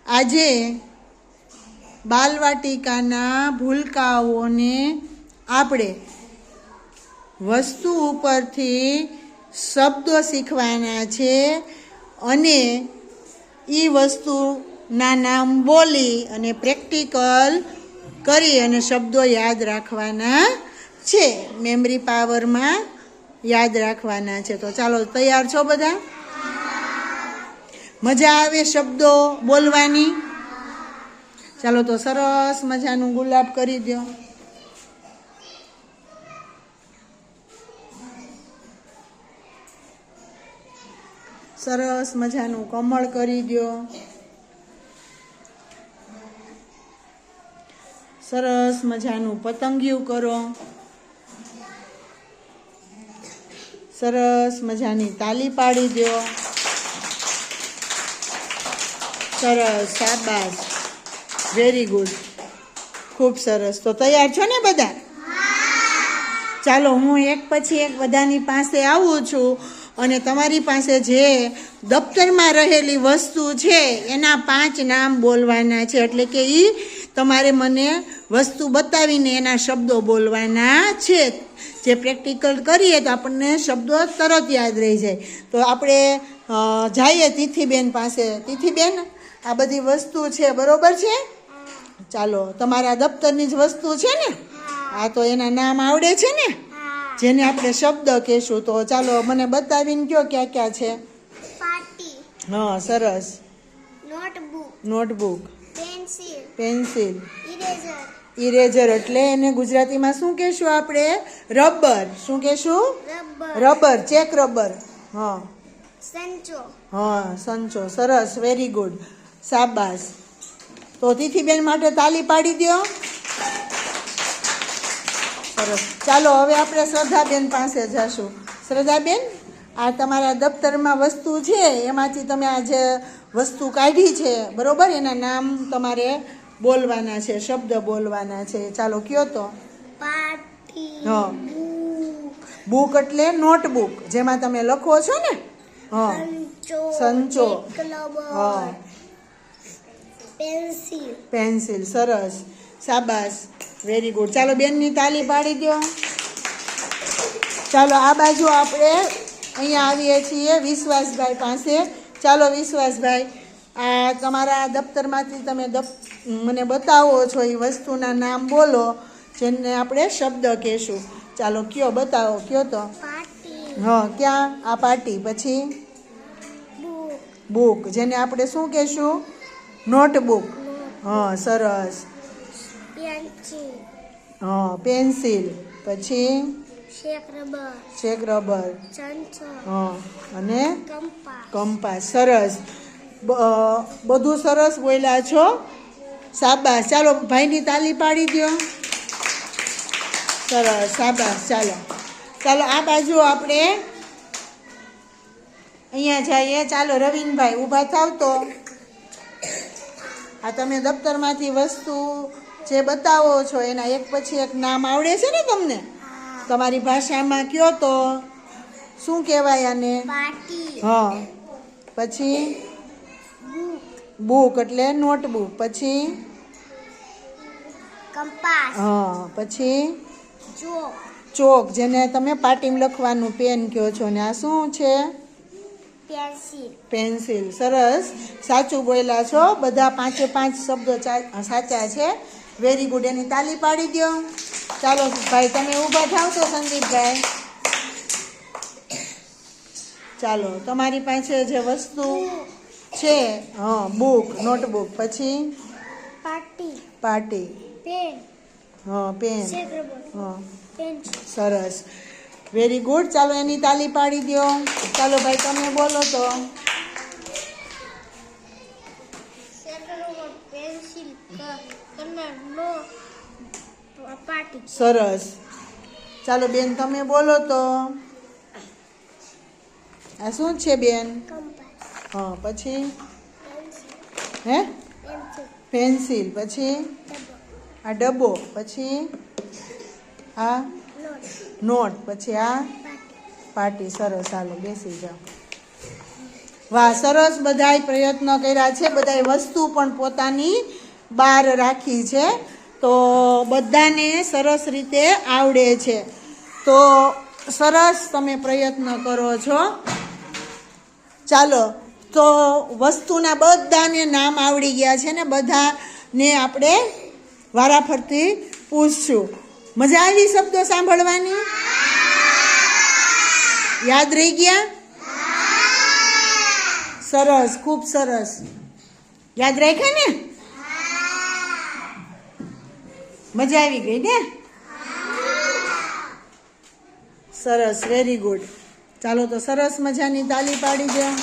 આજે બાલવાટિકાના ભૂલકાઓને આપણે વસ્તુ ઉપરથી શબ્દો શીખવાના છે અને એ વસ્તુના નામ બોલી અને પ્રેક્ટિકલ કરી અને શબ્દો યાદ રાખવાના છે. મેમરી પાવરમાં યાદ રાખવાના છે. તો ચાલો, તૈયાર છો બધા? મજા આવે શબ્દો બોલવાની? ચાલો તો સરસ મજાનું ગુલાબ કરી દો. સરસ મજાનું કમળ કરી દો. સરસ મજાનું પતંગિયું કરો. સરસ મજાની તાલી પાડી દો. સરસ, શાબાશ, વેરી ગુડ, ખૂબ સરસ. તો તૈયાર છો ને બધા? ચાલો, હું એક પછી એક બધાની પાસે આવું છું અને તમારી પાસે જે દફતરમાં રહેલી વસ્તુ છે એના 5 નામ બોલવાના છે. એટલે કે એ તમારે મને વસ્તુ બતાવીને એના શબ્દો બોલવાના છે. જે પ્રેક્ટિકલ કરીએ તો આપણને શબ્દો તરત યાદ રહી જાય. તો આપણે જઈએ તિથિબેન પાસે. તિથિબેન, આ બધી વસ્તુ છે, બરોબર છે? ચાલો, તમારા દફતરની જ વસ્તુ છે ને? હા, તો એના નામ આવડે છે ને? જેને આપણે શબ્દ કહેશું. તો ચાલો મને બતાવીને કહો ક્યાં ક્યાં છે. પાટી. હા, સરસ. Notebook. Notebook. Pencil. Pencil. Eraser. Eraser એટલે એને ગુજરાતીમાં શું કહેશું આપણે? રબર. શું કહેશું? રબર. રબર, ચેક રબર. હા. સંચો. હા, સંચો. સરસ, વેરી ગુડ, શાબાશ. તો તિથિબેન માટે તાલી પાડી દો. સરસ. ચાલો, હવે આપણે શ્રદ્ધાબેન પાસે જશું. શ્રદ્ધાબેન, આ તમારા દફતરમાં વસ્તુ છે, એમાંથી તમે આ જે વસ્તુ કાઢી છે, બરોબર, એના નામ તમારે બોલવાના છે, શબ્દ બોલવાના છે. ચાલો, કયો તો. પાટી. હા. બુક એટલે નોટબુક, જેમાં તમે લખો છો ને? હા. સંચો. હા. પેન્સિલ. પેન્સિલ. સરસ, શાબાશ, વેરી ગુડ. ચાલો, બેનની તાલી પાડી દો. ચાલો, આ બાજુ આપણે અહીંયા આવીએ છીએ વિશ્વાસભાઈ પાસે. ચાલો વિશ્વાસભાઈ, આ તમારા દફતરમાંથી તમે મને બતાવો છો એ વસ્તુના નામ બોલો જેને આપણે શબ્દ કહેશું. ચાલો, કયો, બતાવો, કયો તો. પાટી. હા, ક્યાં? આ પાટી. પછી બુક, જેને આપણે શું કહેશું? નોટબુક. હા, સરસ. પેન્સિલ. હા, પેન્સિલ. પછી શેક રબર. ચેક રબર. સંચો. હા, અને કંપાસ. કંપાસ. સરસ, બધું સરસ બોલ્યા છો, શાબાશ. ચાલો, ભાઈની તાલી પાડી દો. સરસ, શાબાશ. ચાલો ચાલો, આ બાજુ આપણે અહીંયા જઈએ. ચાલો, રવિનભાઈ ઊભા થાવ. તો આ તમે દફતરમાંથી વસ્તુ જે બતાવો છો એના એક પછી એક નામ આવડે છે ને તમને? તમારી ભાષામાં કયો તો. શું કહેવાય આને? પાટી. હા. પછી બુક એટલે નોટબુક. પછી કંપાસ. હા. પછી ચોક. ચોક, જેને તમે પાટીમાં લખવાનું પેન કહો છો. ને આ શું છે? પેન્સિલ. પેન્સિલ. સરસ, સાચું બોલ્યા છો. બધા 5 શબ્દો સાચા છે. Very good. એની તાલી પાડી દો. ચાલો ભાઈ, તમે ઊભા થાવ તો. સંદીપભાઈ, ચાલો, તમારી પાસે જે વસ્તુ છે, હા, બુક, નોટબુક. પછી પાટી. પાટી. પેન. હા, પેન. શેક રબર. હા, પેન્સિલ. સરસ, વેરી ગુડ. ચાલો, એની તાલી પાડી દો. ચાલો ભાઈ, તમે બોલો તો. શેક રબર. પેન્સિલ. કલર. નો. પાટી. સરસ. ચાલો બેન, તમે બોલો તો. આ શું છે બેન? કંપાસ. હા. પછી પેન્સિલ. હે? પેન્સિલ. પેન્સિલ. પછી આ ડબ્બો. પછી આ નોટ. પછી આ પાટી. સરસ, ચાલો બેસી જાઓ. વાહ, સરસ. બધાય પ્રયત્નો કર્યા છે, બધાય વસ્તુ પણ પોતાની બહાર રાખી છે, તો બધાને સરસ રીતે આવડે છે. તો સરસ તમે પ્રયત્ન કરો છો. ચાલો, તો વસ્તુના બધાને નામ આવડી ગયા છે ને બધાને આપણે વારાફરતી પૂછશું. મજા આવી શબ્દો સાંભળવાની? યાદ રહી ગયા? સરસ, ખૂબ સરસ. યાદ રાખ્યા ને? મજા આવી ગઈ ને? સરસ, વેરી ગુડ. ચાલો, તો સરસ મજાની તાલી પાડી દો.